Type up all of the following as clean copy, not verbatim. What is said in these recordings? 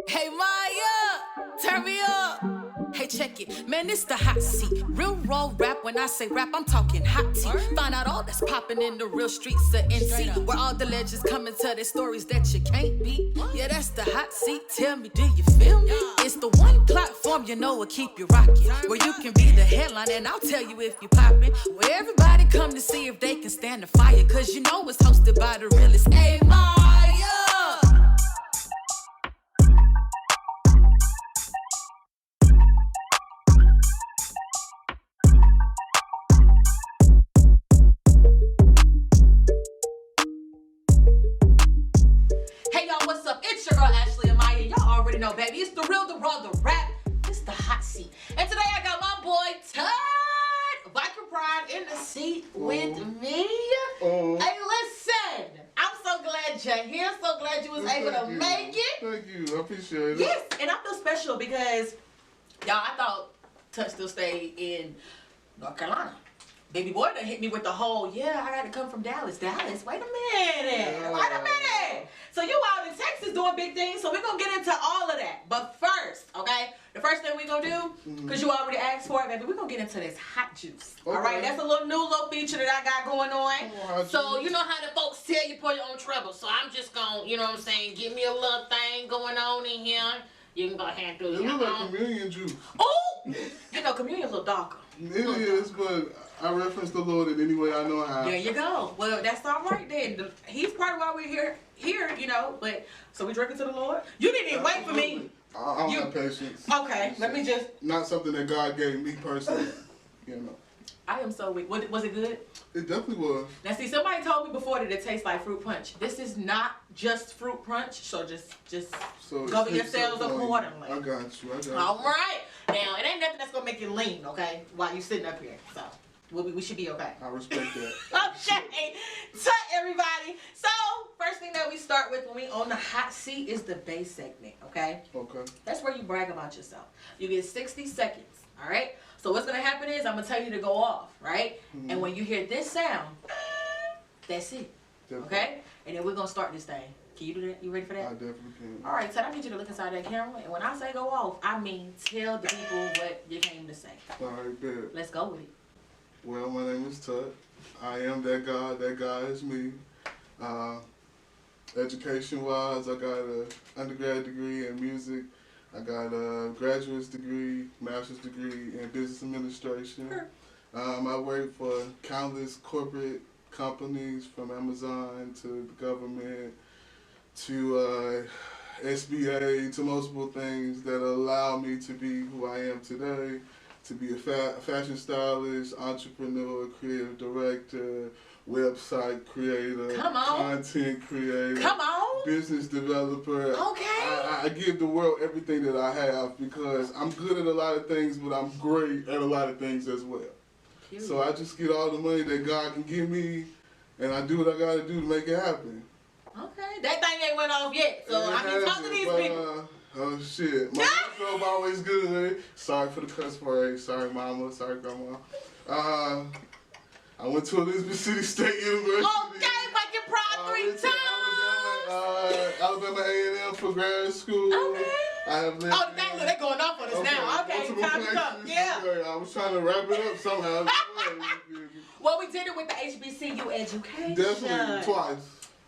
Hey Maya, turn me up. Hey, check it, man, it's the hot seat. Real raw rap, when I say rap, I'm talking hot tea. Find out all that's popping in the real streets of NC, where all the legends come and tell their stories that you can't beat. Yeah, that's the hot seat, tell me, do you feel me? It's the one platform you know will keep you rocking, where you can be the headline and I'll tell you if you poppin'. Where everybody come to see if they can stand the fire, cause you know it's hosted by the realest. Hey Maya. Hey y'all, what's up? It's your girl Ashley and Maya. Y'all already know, baby. It's the real, the raw, the rap. It's the hot seat. And today I got my boy Tutt, Viper Pride, in the seat with me. Hey, listen. I'm so glad you're here. So glad you was able to make it. Thank you. I appreciate it. Yes, and I feel special because, y'all, I thought Tutt still stayed in North Carolina. Baby boy done hit me with the whole, yeah, I gotta come from Dallas. Dallas, wait a minute. Wait a minute. So you out in Texas doing big things, so we're gonna get into all of that. But first, okay, the first thing we gonna do, because you already asked for it, baby, we're gonna get into this hot juice. Okay. All right, that's a new little feature that I got going on. So you know how the folks tell you pour your own trouble. So I'm just gonna, you know what I'm saying, give me a little thing going on in here. You can go ahead and do it. It looks like communion juice. Oh! You know, communion's a little darker. It is, but I reference the Lord in any way I know how. There you go. Well, that's all right then. He's part of why we're here, you know. But so we drinking to the Lord. You didn't even wait for me. I don't have patience. Okay, let me just. Not something that God gave me personally, you know. I am so weak. Was it good? It definitely was. Now see, somebody told me before that it tastes like fruit punch. This is not just fruit punch, so just cover yourselves accordingly. I got you. All right. Now, it ain't nothing that's gonna make you lean, okay, while you sitting up here. So we should be okay. I respect that. Okay. Tutt, everybody. So first thing that we start with when we on the hot seat is the base segment, okay? Okay. That's where you brag about yourself. You get 60 seconds, all right? So what's going to happen is I'm going to tell you to go off, right? And when you hear this sound, that's it, okay? And then we're going to start this thing. Can you do that? You ready for that? I definitely can. All right, Tutt, I need you to look inside that camera. And when I say go off, I mean tell the people what you came to say. All right, bet. Let's go with it. Well, my name is Tutt. I am that God. That God is me. Education-wise, I got an undergrad degree in music. I got a graduate's degree, master's degree in business administration. Sure. I work for countless corporate companies, from Amazon to the government to SBA, to multiple things that allow me to be who I am today, to be a fashion stylist, entrepreneur, creative director, website creator, content creator, business developer. Okay. I give the world everything that I have because I'm good at a lot of things, but I'm great at a lot of things as well. Cute. So I just get all the money that God can give me, and I do what I gotta do to make it happen. Okay. That thing ain't went off yet, so I can talk to these people. Oh shit. My wardrobe always good. Sorry for the cuss word. Sorry mama. Sorry grandma. I went to Elizabeth City State University. Okay, but you Pride 3 times. Alabama A&M for grad school. Okay. I have lived they're going off on us now. Okay, time to come. Yeah. I was trying to wrap it up somehow. Well, we did it with the HBCU education. Definitely, twice.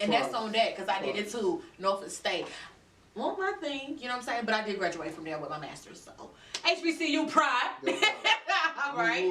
And that's on that, because I did it too, Norfolk State. One more thing, you know what I'm saying? But I did graduate from there with my master's, so. HBCU pride. All right.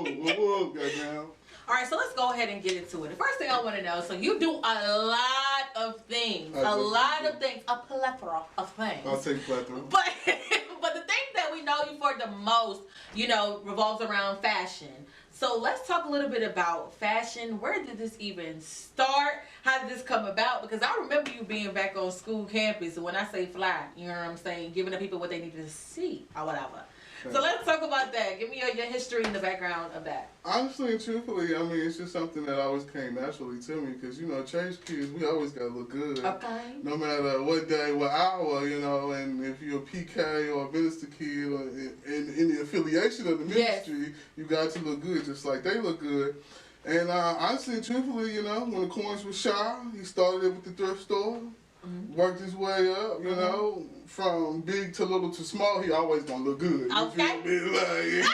All right, so let's go ahead and get into it. The first thing I want to know, so you do a lot of things. A plethora of things. I'll take plethora. But the thing that we know you for the most, you know, revolves around fashion. So let's talk a little bit about fashion. Where did this even start? How did this come about? Because I remember you being back on school campus, and when I say fly, you know what I'm saying, giving the people what they need to see or whatever. Okay. So let's talk about that. Give me your history and the background of that. Honestly and truthfully, I mean, it's just something that always came naturally to me because, you know, church kids, we always got to look good. Okay. No matter what day, what hour, you know, and if you're a PK or a minister kid or in any affiliation of the ministry, you got to look good just like they look good. And honestly and truthfully, you know, when the coins were shy, he started it with the thrift store. worked his way up, you know, from big to little to small. He always gonna look good. You Okay. feel me? Like,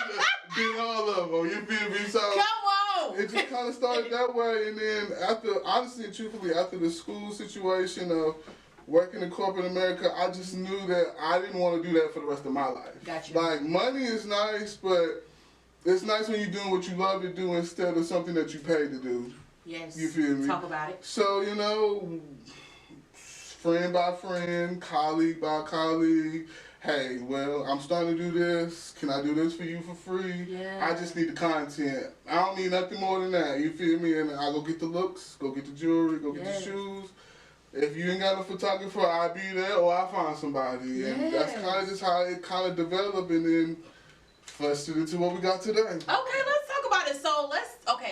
did all of them. You feel me? So Come on. it just kind of started that way, and then after, honestly and truthfully, after the school situation of working in corporate America, I just knew that I didn't want to do that for the rest of my life. Gotcha. Like, money is nice, but it's nice when you're doing what you love to do instead of something that you pay to do. Yes. You feel me? Talk about it. So, you know, friend by friend, colleague by colleague, hey, well, I'm starting to do this. Can I do this for you for free? Yeah. I just need the content. I don't need nothing more than that. You feel me? And I go get the looks, go get the jewelry, go get the shoes. If you ain't got a photographer, I'll be there or I'll find somebody. And that's kind of just how it kind of developed and then festered into what we got today. Okay, let's talk about it.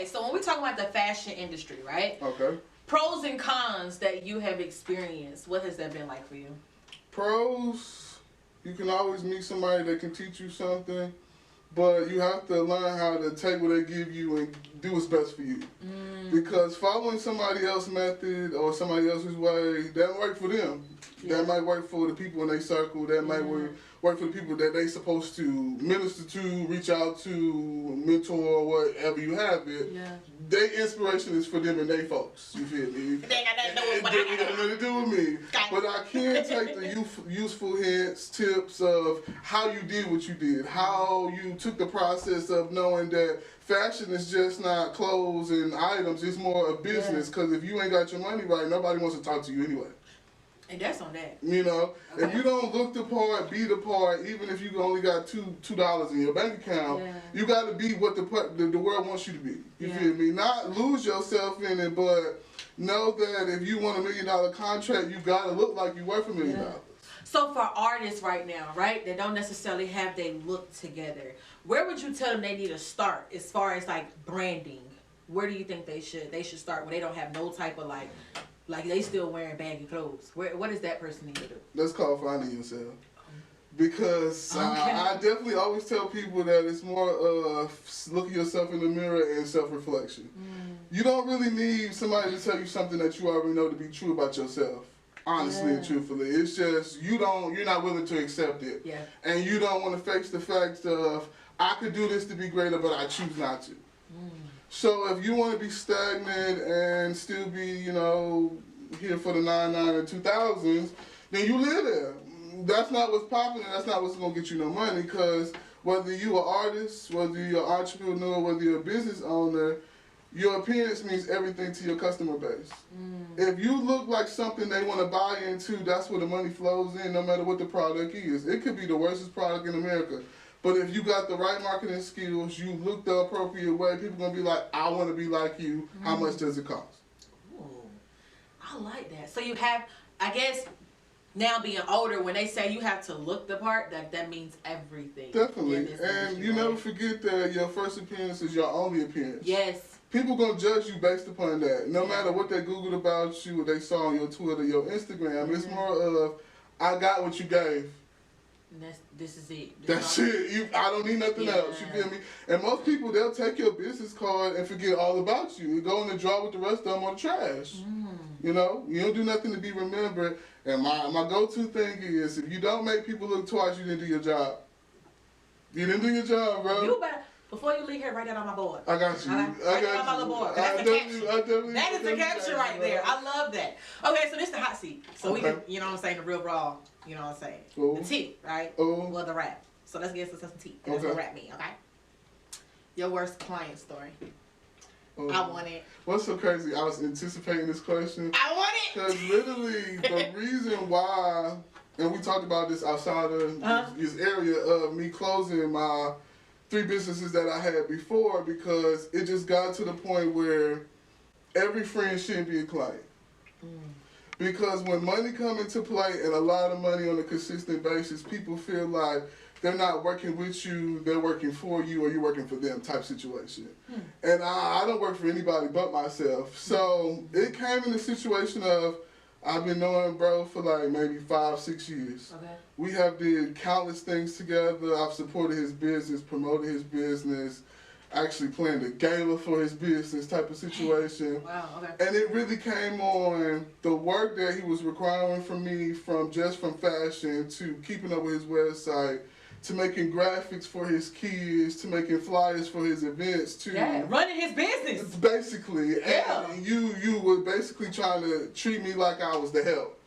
So when we talk about the fashion industry, right? Okay. Pros and cons that you have experienced, what has that been like for you? Pros, you can always meet somebody that can teach you something, but you have to learn how to take what they give you and do what's best for you. Because following somebody else's method or somebody else's way, that don't work for them. Yeah. That might work for the people in their circle. That might work for the people that they supposed to minister to, reach out to, mentor, whatever you have it. Yeah. Their inspiration is for them and they folks. You feel me? They got nothing to do with what They got nothing to do with me. But I can take the useful hints, tips of how you did what you did, how you took the process of knowing that fashion is just not clothes and items, it's more a business. Because if you ain't got your money right, nobody wants to talk to you anyway. And that's on that. You know, if you don't look the part, be the part, even if you only got $2 in your bank account, you got to be what the world wants you to be. You feel me? Not lose yourself in it, but know that if you want $1 million contract, you got to look like you worth $1 million. So for artists right now, right, that don't necessarily have their look together, where would you tell them they need to start as far as like branding? Where do you think they should start when they don't have no type of like they still wearing baggy clothes? What does that person need to do? That's called finding yourself. Because I definitely always tell people that it's more look at yourself in the mirror and self-reflection. You don't really need somebody to tell you something that you already know to be true about yourself. Honestly and truthfully. It's just you're not willing to accept it. Yeah. And you don't want to face the fact of I could do this to be greater, but I choose not to. So if you want to be stagnant and still be, you know, here for the 99 and 2000s, then you live there. That's not what's popular. That's not what's going to get you no money. Because whether you're an artist, whether you're an entrepreneur, whether you're a business owner, your appearance means everything to your customer base. If you look like something they want to buy into, that's where the money flows in, no matter what the product is. It could be the worstest product in America. But if you got the right marketing skills, you look the appropriate way, people going to be like, I want to be like you. How much does it cost? Ooh, I like that. So you have, I guess, now being older, when they say you have to look the part, that means everything. Definitely. And you never forget that your first appearance is your only appearance. Yes. People going to judge you based upon that. No matter what they Googled about you or they saw on your Twitter, your Instagram, it's more of, I got what you gave. This is it. That's it. I don't need nothing else. You feel me? And most people, they'll take your business card and forget all about you. You go in the drawer with the rest of them on the trash. You know? You don't do nothing to be remembered. And my go-to thing is, if you don't make people look twice, you didn't do your job. You didn't do your job, bro. You better, before you leave here, write that on my board. I got you. Write that on my little board. That's a caption. That is the caption right there. I love that. Okay, so this is the hot seat. So we can, you know what I'm saying, the real raw, you know what I'm saying. The tea, right? Well, the rap. So let's get into some tea. That's what rap mean, okay? Your worst client story. I want it. What's so crazy? I was anticipating this question. I want it. Because literally the reason why, and we talked about this outside of this area of me closing my 3 businesses that I had before, because it just got to the point where every friend shouldn't be a client. Because when money come into play and a lot of money on a consistent basis, people feel like they're not working with you, they're working for you, or you're working for them type situation. And I don't work for anybody but myself. So it came in the situation of, I've been knowing bro for like maybe 5-6 years. Okay. We have did countless things together. I've supported his business, promoted his business. actually planned a gala for his business type of situation. Wow, okay. And it really came on the work that he was requiring from me, from fashion to keeping up with his website, to making graphics for his kids, to making flyers for his events, to running his business. Basically. Yeah. And you were basically trying to treat me like I was the help.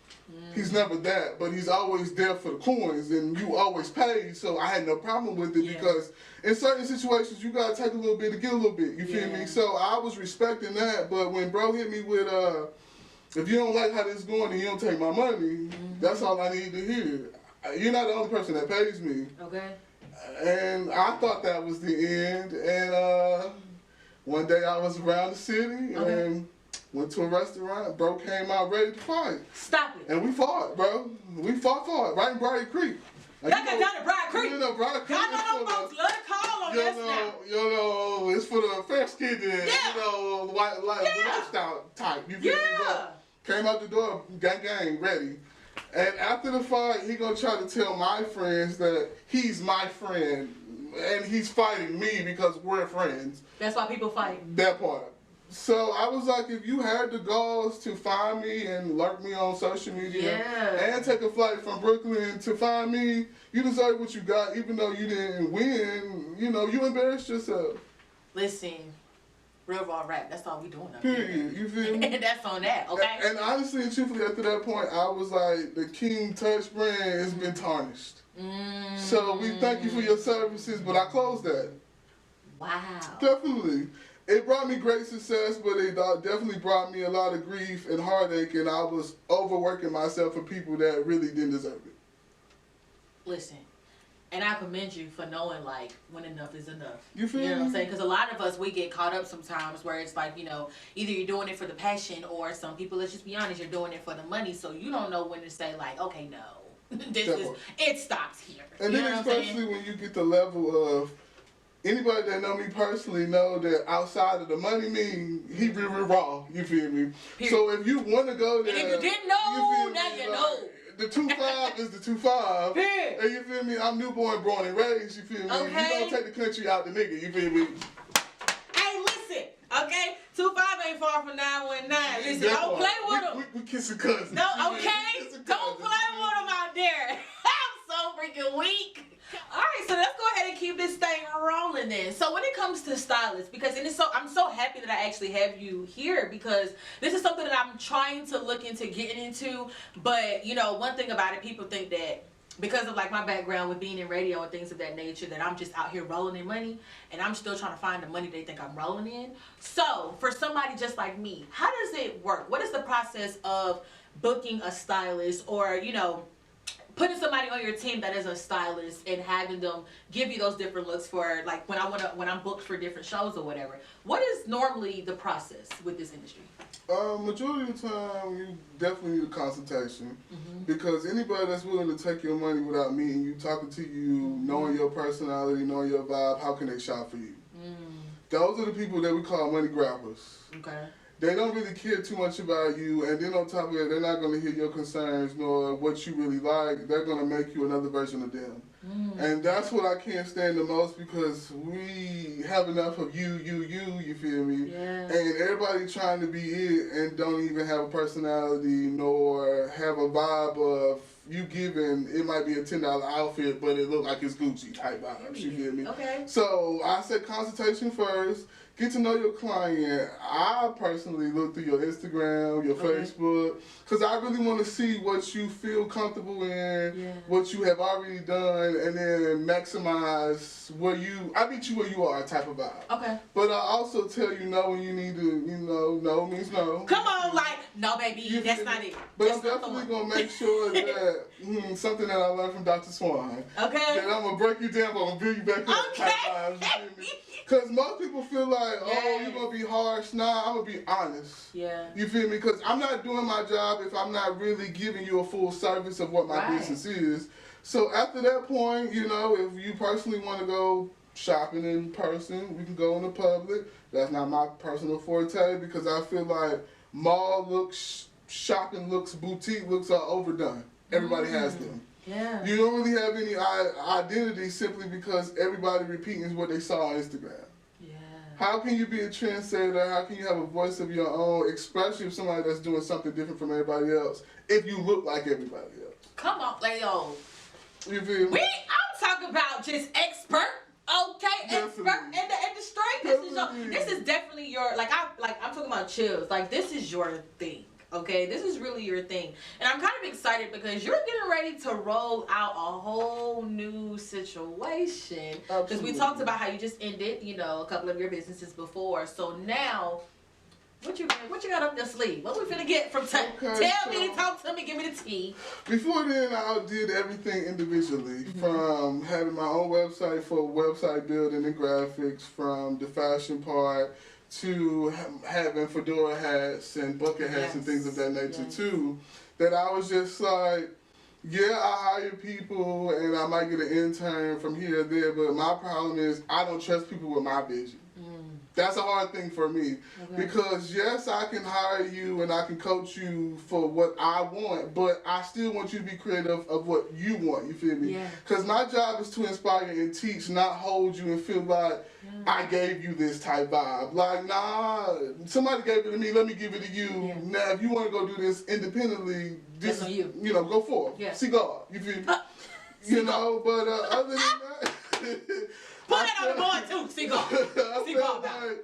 He's never that, but he's always there for the coins, and you always pay, so I had no problem with it because in certain situations you gotta take a little bit to get a little bit, you feel me? So I was respecting that, but when bro hit me with, if you don't like how this is going and you don't take my money, that's all I need to hear. You're not the only person that pays me. Okay. And I thought that was the end, and one day I was around the city, and went to a restaurant, bro came out ready to fight. Stop it. And we fought, bro. We fought right in Briar Creek. Y'all got down to Briar Creek. You know, Briar Creek. Y'all know them folks love to call on us now. You know, it's for the fair skinned, you know, lifestyle type. You feel me? But came out the door, gang, ready. And after the fight, he gonna try to tell my friends that he's my friend and he's fighting me because we're friends. That's why people fight. That part. So I was like, if you had the galls to find me and lurk me on social media and take a flight from Brooklyn to find me, you deserve what you got, even though you didn't win. You know, you embarrassed yourself. Listen, real raw rap, that's all we doing up Period. You feel me? That's on that, okay? And honestly and truthfully, after that point, I was like, the King Touch brand has been tarnished. So we thank you for your services, but I closed that. Wow. Definitely. It brought me great success, but it definitely brought me a lot of grief and heartache, and I was overworking myself for people that really didn't deserve it. Listen, and I commend you for knowing, like, when enough is enough. You feel me? You know what I'm saying? me? Because a lot of us, we get caught up sometimes where it's like, you know, either you're doing it for the passion, or some people, let's just be honest, you're doing it for the money, so you don't know when to say, like, okay, no. It stops here. And you then especially when you get the level of, anybody that know me personally know that outside of the money he really raw, you feel me? Period. So if you want to go there, and if you didn't know, now you know. The 2-5 is the 2-5. Period. And you feel me? I'm newborn, born and raised, you feel me? Okay. You don't take the country out the nigga, you feel me? Hey, listen, okay? 2-5 ain't far from 919. Listen, don't play with them. We kissing cousins. No, okay? Don't play with them out there. I'm so freaking weak. All right, so let's go ahead and keep this thing rolling then. So when it comes to stylists, because I'm so happy that I actually have you here, because this is something that I'm trying to look into getting into. But you know, one thing about it, people think that because of like my background with being in radio and things of that nature, that I'm just out here rolling in money, and I'm still trying to find the money they think I'm rolling in. So for somebody just like me, how does it work? What is the process of booking a stylist, or you know, putting somebody on your team that is a stylist and having them give you those different looks for, like, when I'm booked for different shows or whatever? What is normally the process with this industry? Majority of the time, you definitely need a consultation, because anybody that's willing to take your money without meeting you, talking to you, knowing your personality, knowing your vibe, how can they shop for you? Those are the people that we call money grabbers. Okay. They don't really care too much about you, and then on top of it, they're not going to hear your concerns nor what you really like. They're going to make you another version of them. And that's what I can't stand the most, because we have enough of you feel me? Yeah. And everybody trying to be it and don't even have a personality nor have a vibe of you giving, it might be a $10 outfit, but it look like it's Gucci type vibes, you feel me? Okay. So I said consultation first. Get to know your client. I personally look through your Instagram, your Facebook, because I really want to see what you feel comfortable in, what you have already done, and then maximize I meet you where you are type of vibe. Okay. But I also tell you no when you need to, you know, no means no. Come on, like, no, baby, that's not it. But I'm definitely going to make sure that, something that I learned from Dr. Swan. Okay. That I'm going to break you down, but I'm going to build you back up type vibes, you feel me? Because most people feel like, oh, you're going to be harsh. Nah, I'm going to be honest. Yeah. You feel me? Because I'm not doing my job if I'm not really giving you a full service of what my business is. So after that point, you know, if you personally want to go shopping in person, we can go in the public. That's not my personal forte, because I feel like mall looks, shopping looks, boutique looks are overdone. Everybody has them. Yeah. You don't really have any identity simply because everybody repeating what they saw on Instagram. Yeah. How can you be a trendsetter? How can you have a voice of your own, especially if somebody that's doing something different from everybody else, if you look like everybody else? Come on, like, yo. You feel me? I'm talking about just expert. Okay, Definitely. expert in the industry. This is definitely your I'm talking about chills. Like, this is your thing. Okay, this is really your thing, and I'm kind of excited because you're getting ready to roll out a whole new situation. Because we talked about how you just ended, a couple of your businesses before. So now, what you got up your sleeve? What we finna get from Tutt? Okay, Tell me, talk to me, give me the tea. Before then, I did everything individually, from having my own website for website building and graphics, from the fashion part, to having fedora hats and bucket hats and things of that nature too, that I was just like, yeah, I hire people and I might get an intern from here or there, but my problem is I don't trust people with my vision. That's a hard thing for me, because yes, I can hire you and I can coach you for what I want, but I still want you to be creative of what you want, you feel me? Because my job is to inspire and teach, not hold you and feel like I gave you this type vibe. Like, nah, somebody gave it to me, let me give it to you. Now, if you want to go do this independently, just, go forth. See God, you feel me? But other than that... Put it on the board too, Se'Quan. Like,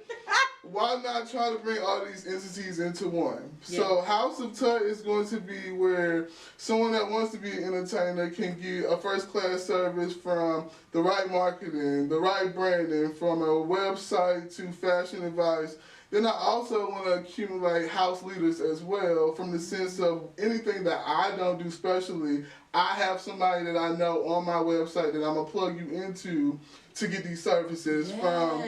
why not try to bring all these entities into one? So House of Tutt is going to be where someone that wants to be an entertainer can get a first-class service from the right marketing, the right branding, from a website to fashion advice. Then I also want to accumulate house leaders as well, from the sense of anything that I don't do specially, I have somebody that I know on my website that I'm going to plug you into to get these services from.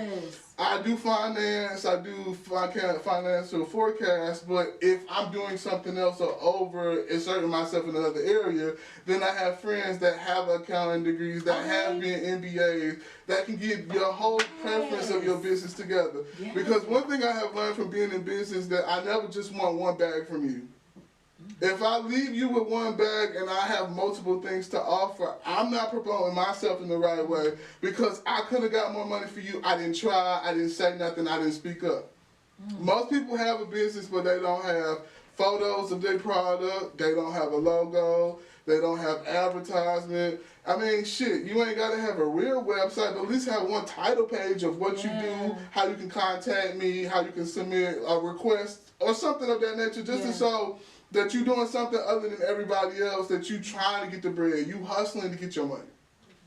I do finance, I do financial forecast, but if I'm doing something else or over inserting myself in another area, then I have friends that have accounting degrees, that have been MBAs, that can get your whole preference of your business together. Because one thing I have learned from being in business, that I never just want one bag from you. If I leave you with one bag and I have multiple things to offer, I'm not promoting myself in the right way, because I could have got more money for you. I didn't try, I didn't say nothing, I didn't speak up. Most people have a business, but they don't have photos of their product, they don't have a logo, they don't have advertisement. I mean, shit, you ain't got to have a real website, but at least have one title page of what you do, how you can contact me, how you can submit a request, or something of that nature, just to show that you're doing something other than everybody else, that you trying to get the bread, you hustling to get your money.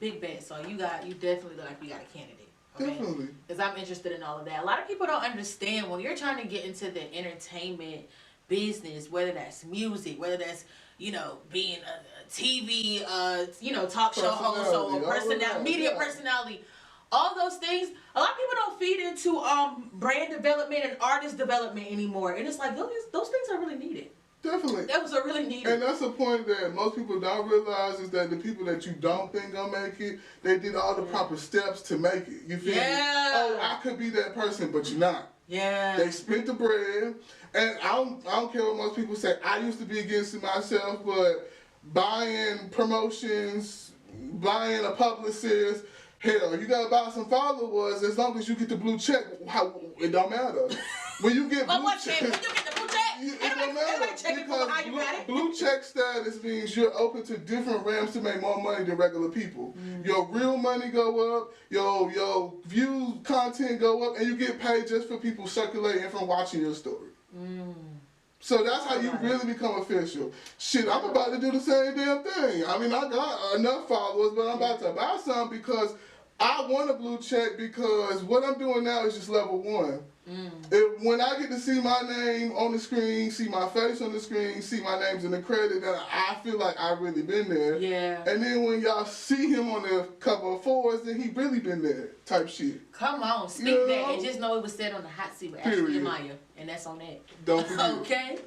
Big bet. So you definitely look like you got a candidate. Okay? Definitely. Because I'm interested in all of that. A lot of people don't understand when you're trying to get into the entertainment business, whether that's music, whether that's, being a TV, talk show host or media personality. All those things, a lot of people don't feed into brand development and artist development anymore. And it's like, those things are really needed. Definitely. That was a really needed. And that's a point that most people don't realize, is that the people that you don't think gonna make it, they did all the proper steps to make it. You feel me? Oh, I could be that person, but you're not. They spent the bread, and I don't care what most people say. I used to be against it myself, but buying promotions, buying a publicist, hell, you gotta buy some followers. As long as you get the blue check, it don't matter. When you get blue check, it don't matter, because blue check status means you're open to different realms to make more money than regular people. Your real money go up, your views, content go up, and you get paid just for people circulating from watching your story. So that's how you really become official. Shit, I'm about to do the same damn thing. I mean, I got enough followers, but I'm about to buy some because I want a blue check, because what I'm doing now is just level 1. When I get to see my name on the screen, see my face on the screen, see my name's in the credit, then I feel like I've really been there. And then when y'all see him on the cover of Forbes, then he really been there, type shit. Come on, speak that, and just know it was said on the hot seat with Ashleyh and Yemi'a, and that's on that. Don't forget. Okay.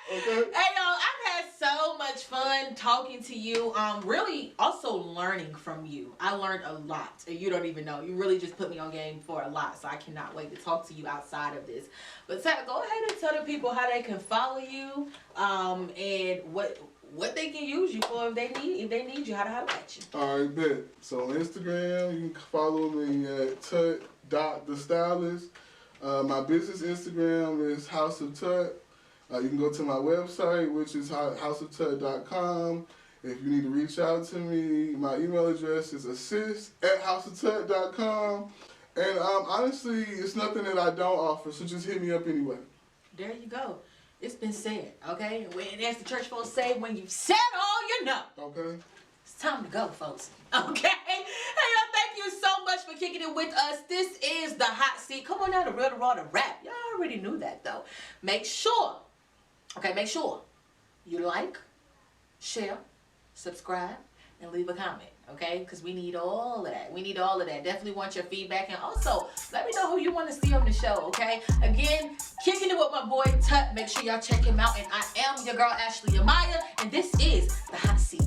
Hey y'all, I've had so much fun talking to you. Really also learning from you. I learned a lot, and you don't even know. You really just put me on game for a lot, so I cannot wait to talk to you outside of this. But Tutt, go ahead and tell the people how they can follow you, and what they can use you for if they need you, how to holler at you. All right, bet. So on Instagram, you can follow me at Tutt.thestylist. My business Instagram is House of Tutt. You can go to my website, which is houseoftutt.com. If you need to reach out to me, my email address is assist@houseoftutt.com. And honestly, it's nothing that I don't offer, so just hit me up anyway. There you go. It's been said, okay? And as the church folks say, when you've said all you know. Okay. It's time to go, folks. Okay? Hey, y'all, thank you so much for kicking it with us. This is The Hot Seat. Come on now, the real, the raw, the rap. Y'all already knew that, though. Make sure you like, share, subscribe, and leave a comment, okay? Because we need all of that. We need all of that. Definitely want your feedback. And also, let me know who you want to see on the show, okay? Again, kicking it with my boy Tutt. Make sure y'all check him out. And I am your girl, Ashleyh Yemi'a. And this is The Hot Seat.